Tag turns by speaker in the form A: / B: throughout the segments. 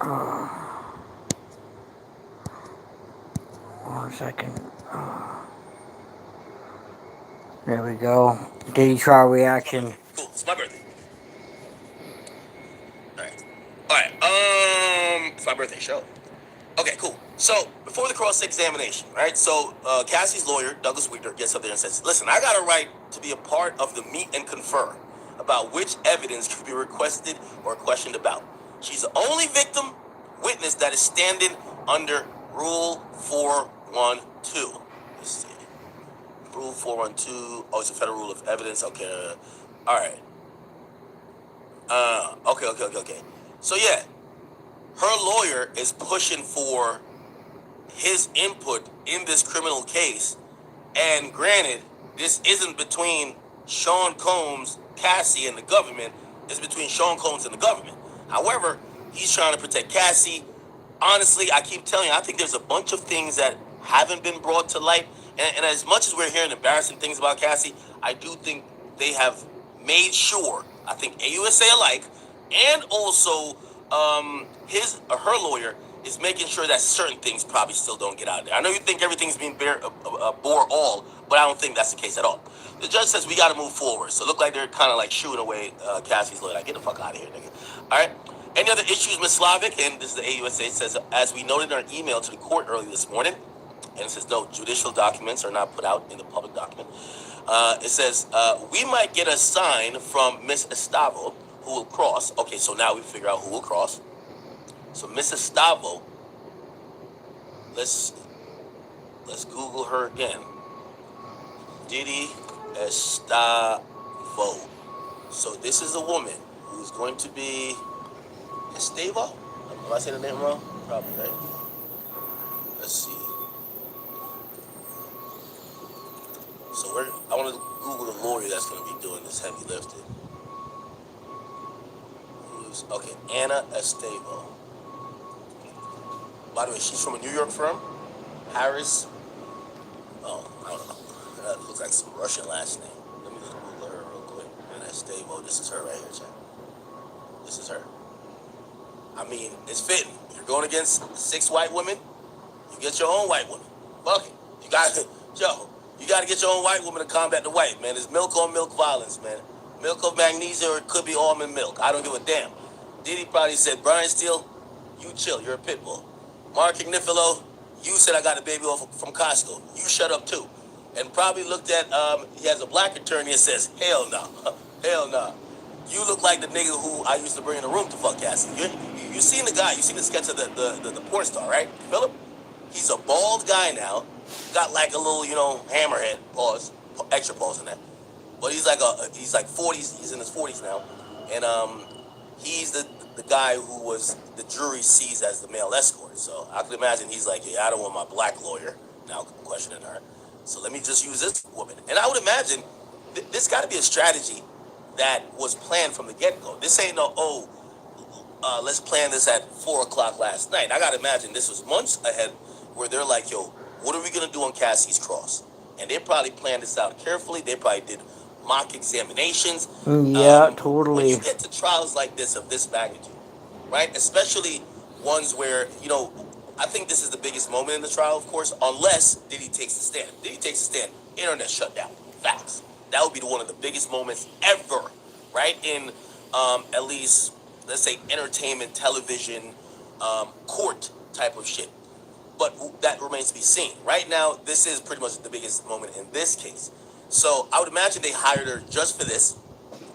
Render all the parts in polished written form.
A: 1 second. There we go. Diddy trial
B: It's my birthday.
A: reaction.
B: Cool. It's my birthday. All right. All right. It's my birthday show. Okay, cool. So before the cross-examination, right? So Cassie's lawyer, Douglas Wheeler, gets up there and says, "Listen, I got a right to be a part of the meet and confer about which evidence could be requested or questioned about. She's the only victim witness that is standing under Rule 412. Let's see. Rule 412. Oh, it's a federal rule of evidence. Okay. All right. Okay. So yeah, her lawyer is pushing for his input in this criminal case. And granted, this isn't between Sean Combs, Cassie, and the government. It's between Sean Combs and the government. However, he's trying to protect Cassie. Honestly, I keep telling you, I think there's a bunch of things that haven't been brought to light. And as much as we're hearing embarrassing things about Cassie, I do think they have made sure, I think AUSA alike, and also his or her lawyer is making sure that certain things probably still don't get out there. I know you think everything's being bore all, but I don't think that's the case at all. The judge says we got to move forward. So it look like they're kind of like shooing away Cassie's lawyer. Like, get the fuck out of here, nigga. All right. Any other issues, Ms. Slavic? And this is the AUSA. It says, as we noted in our email to the court early this morning, and it says, no, judicial documents are not put out in the public document. It says, we might get a sign from Miss Estavo who will cross. Okay, so now we figure out who will cross. So Miss Estavo, let's Google her again. Diddy Estavo. So this is a woman who's going to be Estavo? Am I saying the name wrong? Probably, right? Let's see. So I want to Google the lawyer that's going to be doing this heavy lifting. Okay, Anna Estavo. By the way, she's from a New York firm. Harris. Oh, I don't know. That looks like some Russian last name. Let me just Google her real quick. Anna Estavo. This is her right here, chat. This is her. I mean, it's fitting. You're going against 6 white women. You get your own white woman. Fuck it. You got Joe. You got to get your own white woman to combat the white, man. It's milk on milk violence, man. Milk of magnesia, or it could be almond milk. I don't give a damn. Diddy probably said, Brian Steele, you chill. You're a pit bull. Mark Ignifilo, you said I got a baby off from Costco. You shut up, too. And probably looked at, he has a black attorney and says, hell no. Hell no. You look like the nigga who I used to bring in the room to fuck Cassie. You seen the guy. You seen the sketch of the porn star, right? Philip? He's a bald guy now. Got like a little, hammerhead. Pause. Extra pause in that. But he's like 40s. He's in his 40s now. And he's the guy who was the jury sees as the male escort. So I could imagine he's like, yeah, I don't want my black lawyer now questioning her. So let me just use this woman. And I would imagine this got to be a strategy that was planned from the get-go. This ain't no, let's plan this at 4 o'clock last night. I got to imagine this was months ahead where they're like, yo, what are we going to do on Cassie's cross? And they probably planned this out carefully. They probably did mock examinations.
A: Yeah,
B: When you
A: totally.
B: get to trials like this of this magnitude, right, especially ones where, I think this is the biggest moment in the trial, of course, unless Diddy takes the stand. Diddy takes the stand, internet shut down. Facts. That would be one of the biggest moments ever, right, in at least, let's say, entertainment, television, court type of shit. But that remains to be seen. Right now, this is pretty much the biggest moment in this case. So I would imagine they hired her just for this,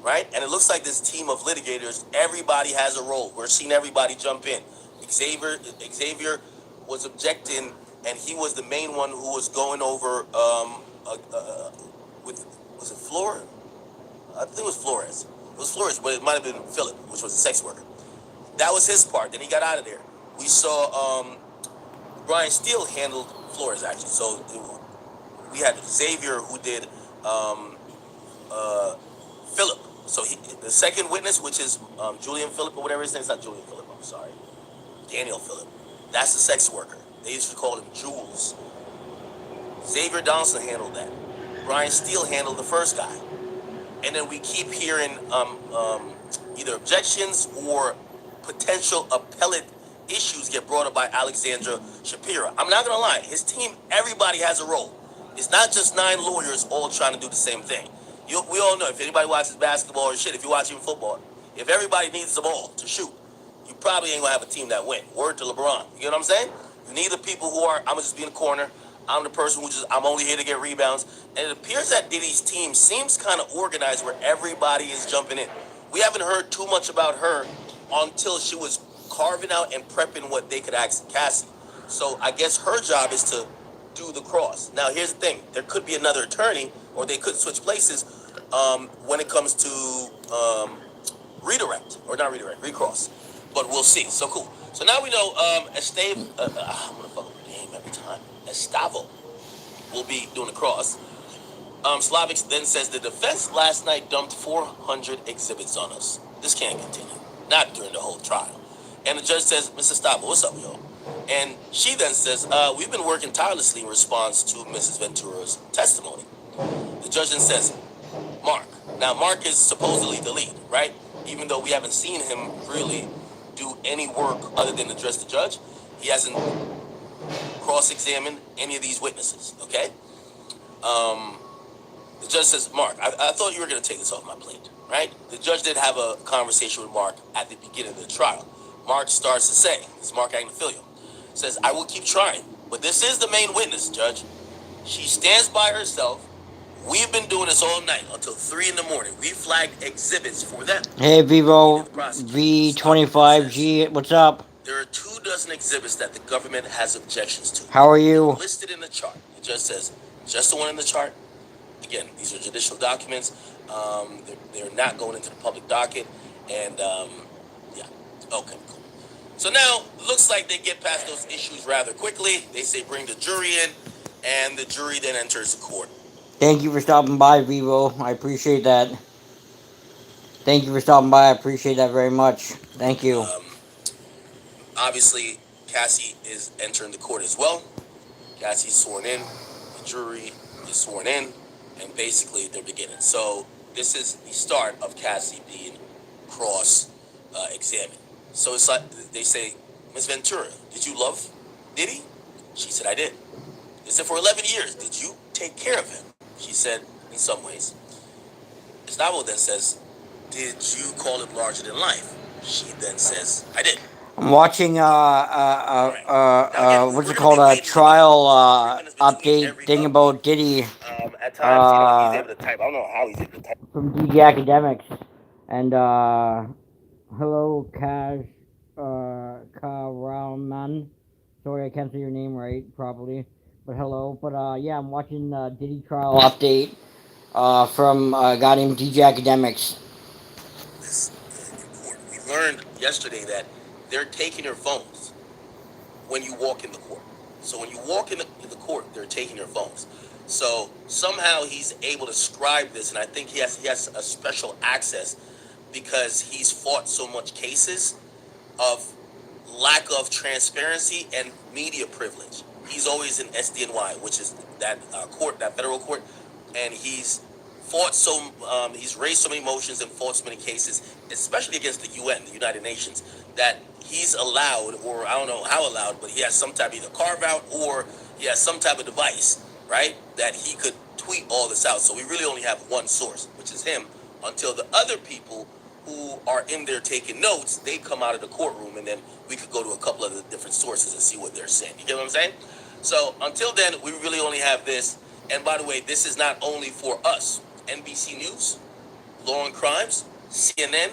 B: right? And it looks like this team of litigators, everybody has a role. We're seeing everybody jump in. Xavier was objecting, and he was the main one who was going over with, was it Flora? I think it was Flores. It was Flores, but it might have been Philip, which was a sex worker. That was his part. Then he got out of there. We saw Brian Steele handled Flores, actually. So we had Xavier who did Philip. So the second witness, which is Julian Phillip or whatever his name is, not Julian Phillip, I'm sorry. Daniel Phillip. That's the sex worker. They used to call him Jules. Xavier Donaldson handled that. Brian Steele handled the first guy. And then we keep hearing either objections or potential appellate issues get brought up by Alexandra Shapira. I'm not going to lie. His team, everybody has a role. It's not just 9 lawyers all trying to do the same thing. We all know, if anybody watches basketball or shit, if you watch even football, if everybody needs the ball to shoot, you probably ain't going to have a team that win. Word to LeBron. You get what I'm saying? You need the people who are, I'm going to just be in the corner. I'm the person I'm only here to get rebounds. And it appears that Diddy's team seems kind of organized where everybody is jumping in. We haven't heard too much about her until she was carving out and prepping what they could ask Cassie. So I guess her job is to do the cross. Now, here's the thing. There could be another attorney, or they could switch places when it comes to redirect, or not redirect, recross. But we'll see. So cool. So now we know Esteve, I'm going to fuck up her name every time. Estavo will be doing the cross. Slavic then says the defense last night dumped 400 exhibits on us. This can't continue. Not during the whole trial. And the judge says, Mrs. Stavo, what's up, yo? And she then says, we've been working tirelessly in response to Mrs. Ventura's testimony. The judge then says, Mark. Now, Mark is supposedly the lead, right? Even though we haven't seen him really do any work other than address the judge. He hasn't cross-examined any of these witnesses, okay? The judge says, Mark, I thought you were going to take this off my plate, right? The judge did have a conversation with Mark at the beginning of the trial. Mark starts to say, this is Mark Agnafilio, says, I will keep trying, but this is the main witness, Judge. She stands by herself. We've been doing this all night until 3 in the morning. We flagged exhibits for them.
A: Hey, Vivo V25G, what's up?
B: There are 24 exhibits that the government has objections to.
A: How are you?
B: They're listed in the chart. The judge says, just the one in the chart. Again, these are judicial documents. They're not going into the public docket. And, yeah. Okay, cool. So now, looks like they get past those issues rather quickly. They say bring the jury in, and the jury then enters the court.
A: Thank you for stopping by, Vivo. I appreciate that. Thank you for stopping by. I appreciate that very much. Thank you.
B: Obviously, Cassie is entering the court as well. Cassie's sworn in. The jury is sworn in. And basically, they're beginning. So this is the start of Cassie being cross-examined. So it's like they say, Ms. Ventura, did you love Diddy? She said, I did. They said, for 11 years, did you take care of him? She said, in some ways. Gustavo then says, did you call him larger than life? She then says, I did.
A: I'm watching what's it called, a trial update thing about Diddy.
B: At times, he's able to type. I don't know how he's able to type.
A: From Diddy Academics. And hello, Karaman. Sorry, I can't say your name right properly, but hello. But yeah, I'm watching Diddy trial update from a guy named DJ Academics.
B: This is important. We learned yesterday that they're taking your phones when you walk in the court. So when you walk in the court, they're taking your phones. So somehow he's able to scribe this, and I think he has a special access because he's fought so much cases of lack of transparency and media privilege. He's always in SDNY, which is that court, that federal court, and he's he's raised so many motions and fought so many cases, especially against the UN, the United Nations, that he's allowed, or I don't know how allowed, but he has some type of either carve out or he has some type of device, right, that he could tweet all this out. So we really only have one source, which is him, until the other people who are in there taking notes, they come out of the courtroom, and then we could go to a couple of the different sources and see what they're saying. You get what I'm saying? So until then, we really only have this. And by the way, this is not only for us. NBC News, Law and Crimes, CNN,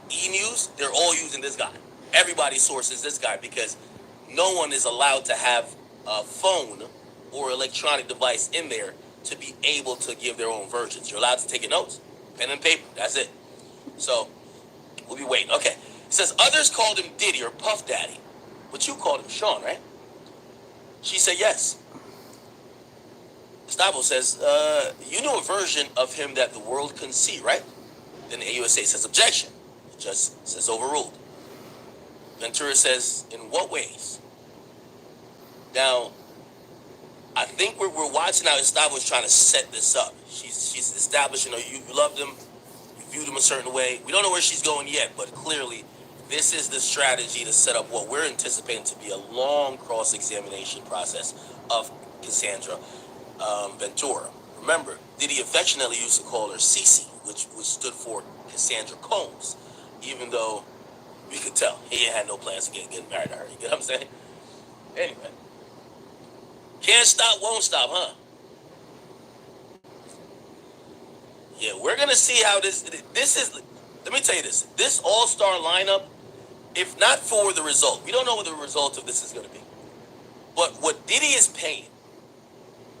B: E! News, they're all using this guy. Everybody sources this guy because no one is allowed to have a phone or electronic device in there to be able to give their own versions. You're allowed to take your notes, pen and paper, that's it. So, we'll be waiting. Okay. It says, others called him Diddy or Puff Daddy, but you called him Sean, right? She said yes. Gustavo says, you know a version of him that the world couldn't see, right? Then the AUSA says objection. The judge says overruled. Ventura says, in what ways? Now, I think we're watching how Gustavo is trying to set this up. She's establishing, you loved him, you viewed him a certain way. We don't know where she's going yet, but clearly This is the strategy to set up what we're anticipating to be a long cross-examination process of Cassandra Ventura. Remember, Diddy affectionately used to call her Cece, which stood for Cassandra Combs, even though we could tell he had no plans to get married to her. You get what I'm saying? Anyway, can't stop, won't stop, huh? Yeah, we're gonna see how this is. Let me tell you this: this all-star lineup, if not for the result, we don't know what the result of this is gonna be. But what Diddy is paying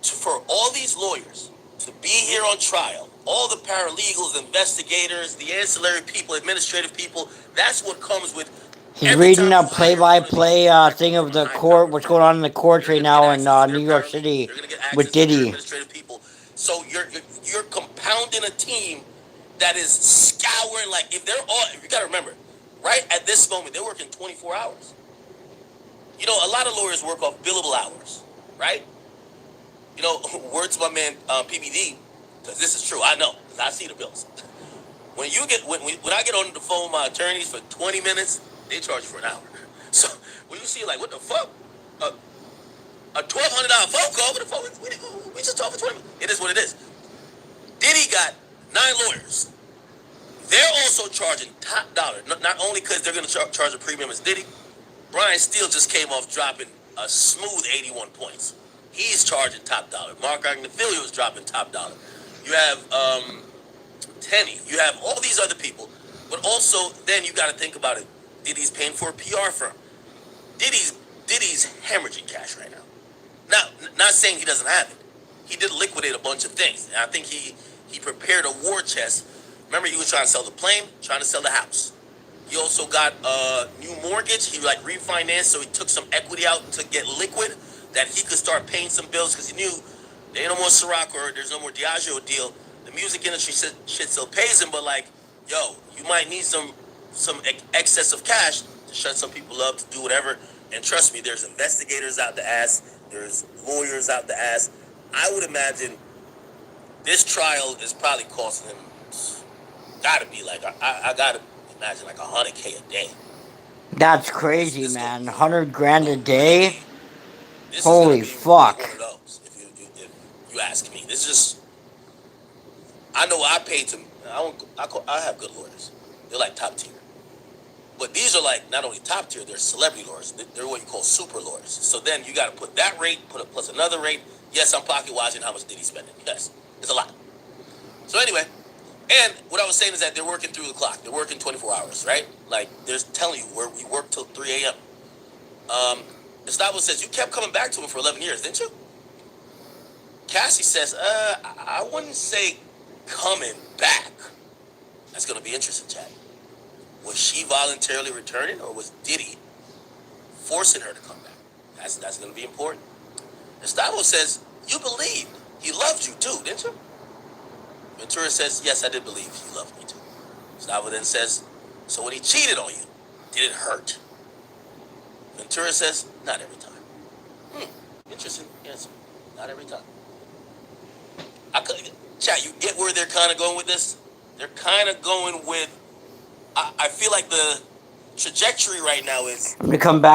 B: for all these lawyers to be here on trial, all the paralegals, investigators, the ancillary people, administrative people, that's what comes with
A: He's
B: every
A: reading
B: time
A: a
B: you hire one of these
A: play-by-play
B: directors
A: thing of
B: from a
A: the
B: high
A: court,
B: powered
A: what's going
B: firm.
A: on in the courts
B: They're
A: right
B: going to get
A: now in
B: access to their
A: New York
B: paralegals.
A: City
B: They're going to get
A: with
B: access to their
A: Diddy.
B: administrative people. So you're compounding a team that is scouring. Like if they're all, you got to remember, right at this moment they're working 24 hours. You know, a lot of lawyers work off billable hours, right? You know, words to my man PBD, because this is true. I know, because I see the bills. When I get on the phone with my attorneys for 20 minutes, they charge you for an hour. So when you see like what the fuck, a $1,200 phone call, what the fuck? We just talked for 20 minutes. It is what it is. Diddy got 9 lawyers. They're also charging top dollar. Not only because they're going to charge a premium as Diddy, Brian Steele just came off dropping a smooth 81 points. He's charging top dollar. Mark Agnafilio is dropping top dollar. You have Tenny. You have all these other people. But also, then you got to think about it. Diddy's paying for a PR firm. Diddy's Diddy's hemorrhaging cash right now. Not saying he doesn't have it. He did liquidate a bunch of things. And I think he prepared a war chest. Remember, he was trying to sell the plane, trying to sell the house. He also got a new mortgage. He like refinanced, so he took some equity out to get liquid that he could start paying some bills because he knew there ain't no more Ciroc or there's no more Diageo deal. The music industry shit still pays him, but like, yo, you might need some excess of cash to shut some people up to do whatever. And trust me, there's investigators out the ass. There's lawyers out the ass. I would imagine this trial is probably costing him. Gotta be like I gotta imagine like 100K a day.
A: That's
B: This
A: crazy,
B: this gonna
A: man.
B: be
A: 100 grand a
B: a really.
A: day?
B: This is gonna
A: Holy
B: be really one of
A: fuck.
B: those. If you ask me, this is just. I know I paid to. I have good lawyers. They're like top tier. But these are like not only top tier, they're celebrity lawyers. They're what you call super lawyers. So then you got to put that rate, put a plus another rate. Yes, I'm pocket watching how much did he spend? Yes, it's a lot. So anyway, and what I was saying is that they're working through the clock. They're working 24 hours, right? Like they're telling you where we work till 3 a.m. Gustavo says you kept coming back to him for 11 years, didn't you? Cassie says, I wouldn't say coming back. That's gonna be interesting, Chad. Was she voluntarily returning, or was Diddy forcing her to come back? That's gonna be important. Gustavo says you believed he loved you too, didn't you? Ventura says, yes, I did believe he loved me too. Gustavo then says, so when he cheated on you, did it hurt? Ventura says, not every time. Interesting answer. Not every time. Chat, you get where they're kind of going with this? They're kind of going with, I feel like the trajectory right now is
A: I'm gonna come back.